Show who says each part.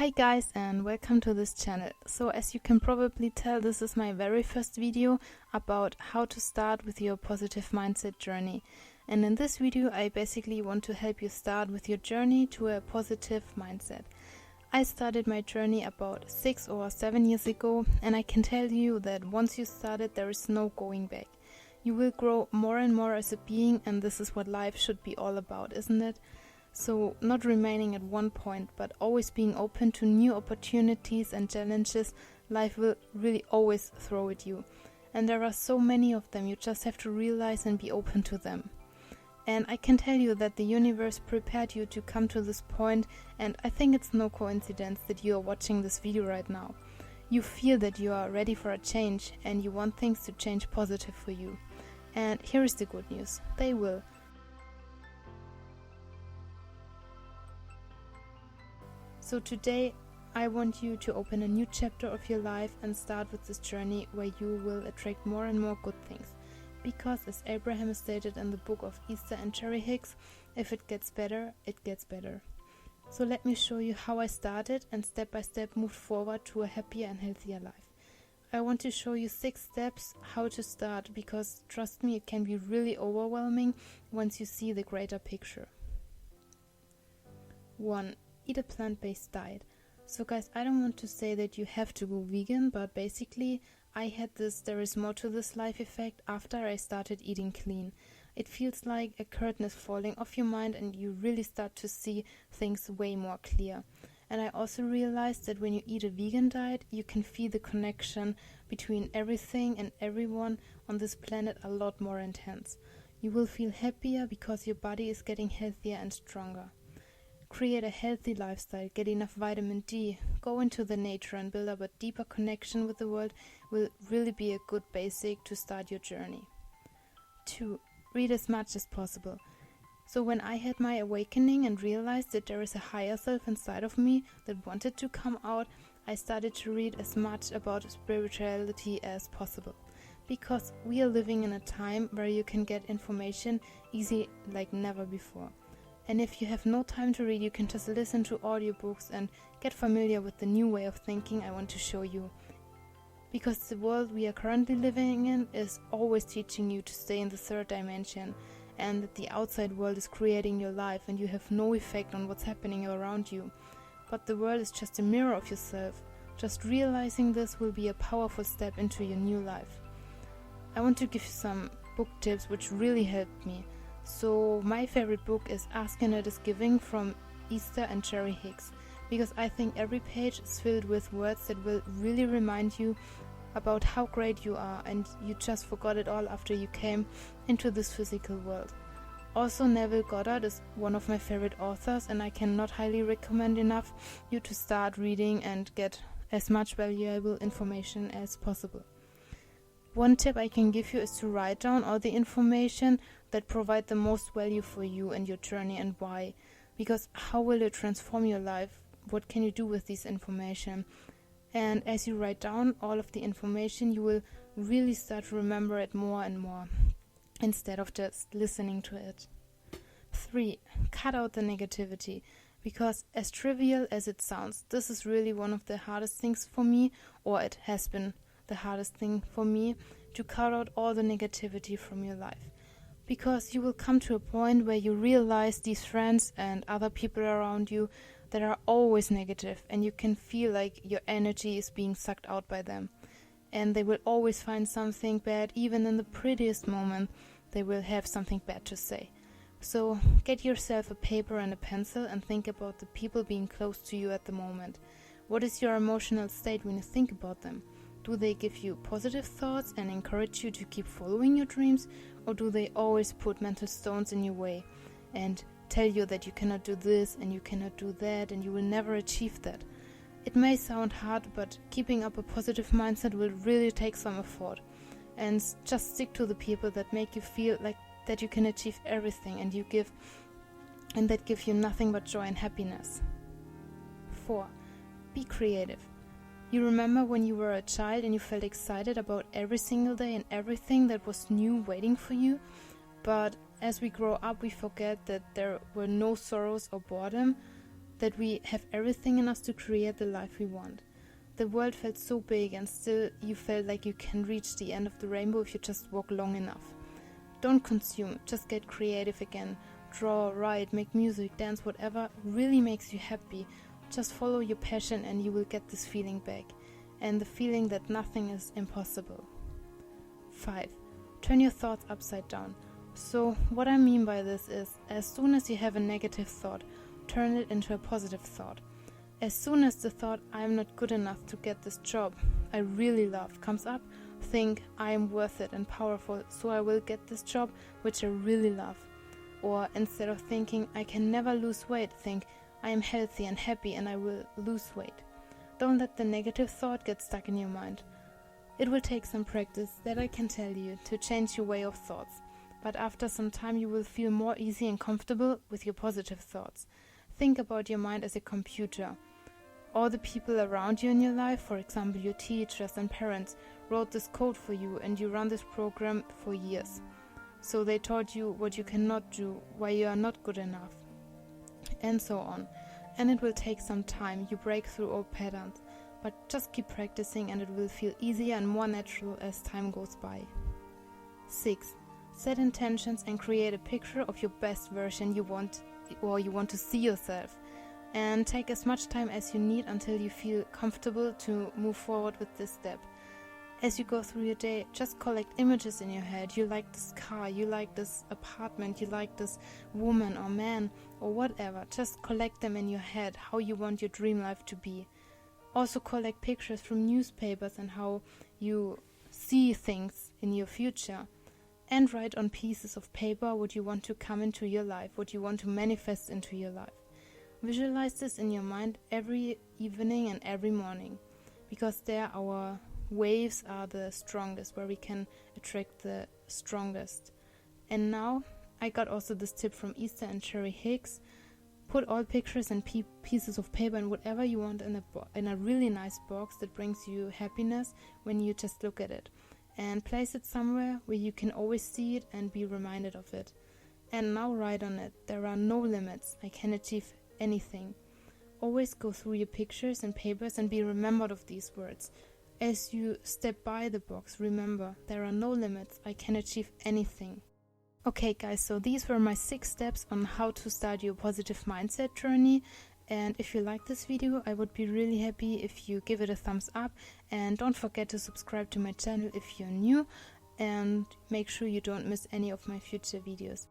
Speaker 1: Hi guys and welcome to this channel. So as you can probably tell, this is my very first video about how to start with your positive mindset journey. And in this video I basically want to help you start with your journey to a positive mindset. I started my journey about 6 or 7 years ago, and I can tell you that once you started there is no going back. You will grow more and more as a being, and this is what life should be all about, isn't it? So not remaining at one point, but always being open to new opportunities and challenges life will really always throw at you. And there are so many of them, you just have to realize and be open to them. And I can tell you that the universe prepared you to come to this point, and I think it's no coincidence that you are watching this video right now. You feel that you are ready for a change and you want things to change positive for you. And here is the good news, they will. So today I want you to open a new chapter of your life and start with this journey where you will attract more and more good things. Because as Abraham stated in the book of Easter and Cherry Hicks, if it gets better, it gets better. So let me show you how I started and step by step moved forward to a happier and healthier life. I want to show you 6 steps how to start, because trust me, it can be really overwhelming once you see the greater picture. 1. Eat a plant-based diet. So guys, I don't want to say that you have to go vegan, but basically I had this there is more to this life effect after I started eating clean. It feels like a curtain is falling off your mind and you really start to see things way more clear. And I also realized that when you eat a vegan diet, you can feel the connection between everything and everyone on this planet a lot more intense. You will feel happier because your body is getting healthier and stronger. Create a healthy lifestyle, get enough vitamin D, go into the nature and build up a deeper connection with the world will really be a good basic to start your journey. 2. Read as much as possible. So when I had my awakening and realized that there is a higher self inside of me that wanted to come out, I started to read as much about spirituality as possible. Because we are living in a time where you can get information easy like never before. And if you have no time to read, you can just listen to audiobooks and get familiar with the new way of thinking I want to show you. Because the world we are currently living in is always teaching you to stay in the third dimension, and that the outside world is creating your life and you have no effect on what's happening around you. But the world is just a mirror of yourself. Just realizing this will be a powerful step into your new life. I want to give you some book tips which really helped me. So my favorite book is Ask and It Is Giving from Easter and Cherry Hicks, because I think every page is filled with words that will really remind you about how great you are and you just forgot it all after you came into this physical world. Also, Neville Goddard is one of my favorite authors, and I cannot highly recommend enough you to start reading and get as much valuable information as possible. One tip I can give you is to write down all the information that provide the most value for you and your journey, and why. Because how will it transform your life? What can you do with this information? And as you write down all of the information, you will really start to remember it more and more, instead of just listening to it. 3. Cut out the negativity. Because as trivial as it sounds, this is really one of the hardest things for me, or it has been the hardest thing for me, to cut out all the negativity from your life. Because you will come to a point where you realize these friends and other people around you that are always negative, and you can feel like your energy is being sucked out by them. And they will always find something bad, even in the prettiest moment they will have something bad to say. So get yourself a paper and a pencil and think about the people being close to you at the moment. What is your emotional state when you think about them? Do they give you positive thoughts and encourage you to keep following your dreams, or do they always put mental stones in your way and tell you that you cannot do this and you cannot do that and you will never achieve that? It may sound hard, but keeping up a positive mindset will really take some effort. And just stick to the people that make you feel like that you can achieve everything and that give you nothing but joy and happiness. 4. Be creative. You remember when you were a child and you felt excited about every single day and everything that was new waiting for you? But as we grow up, we forget that there were no sorrows or boredom, that we have everything in us to create the life we want. The world felt so big, and still you felt like you can reach the end of the rainbow if you just walk long enough. Don't consume, just get creative again. Draw, write, make music, dance, whatever really makes you happy. Just follow your passion and you will get this feeling back. And the feeling that nothing is impossible. 5. Turn your thoughts upside down. So what I mean by this is, as soon as you have a negative thought, turn it into a positive thought. As soon as the thought, I am not good enough to get this job I really love, comes up, think, I am worth it and powerful, so I will get this job which I really love. Or instead of thinking, I can never lose weight, think, I am healthy and happy and I will lose weight. Don't let the negative thought get stuck in your mind. It will take some practice, that I can tell you, to change your way of thoughts. But after some time you will feel more easy and comfortable with your positive thoughts. Think about your mind as a computer. All the people around you in your life, for example your teachers and parents, wrote this code for you and you run this program for years. So they taught you what you cannot do, why you are not good enough, and so on. And it will take some time, you break through old patterns, but just keep practicing and it will feel easier and more natural as time goes by. 6. Set intentions and create a picture of your best version you want to see yourself. And take as much time as you need until you feel comfortable to move forward with this step. As you go through your day, just collect images in your head. You like this car, you like this apartment, you like this woman or man or whatever. Just collect them in your head, how you want your dream life to be. Also collect pictures from newspapers and how you see things in your future. And write on pieces of paper what you want to come into your life, what you want to manifest into your life. Visualize this in your mind every evening and every morning, because there our waves are the strongest, where we can attract the strongest. And now I got also this tip from Easter and Cherry Hicks. Put all pictures and pieces of paper and whatever you want in a really nice box that brings you happiness when you just look at it. And place it somewhere where you can always see it and be reminded of it. And now write on it, there are no limits, I can achieve anything. Always go through your pictures and papers and be remembered of these words. As you step by the box, remember, there are no limits, I can achieve anything. Okay guys, so these were my 6 steps on how to start your positive mindset journey. And if you like this video, I would be really happy if you give it a thumbs up. And don't forget to subscribe to my channel if you're new. And make sure you don't miss any of my future videos.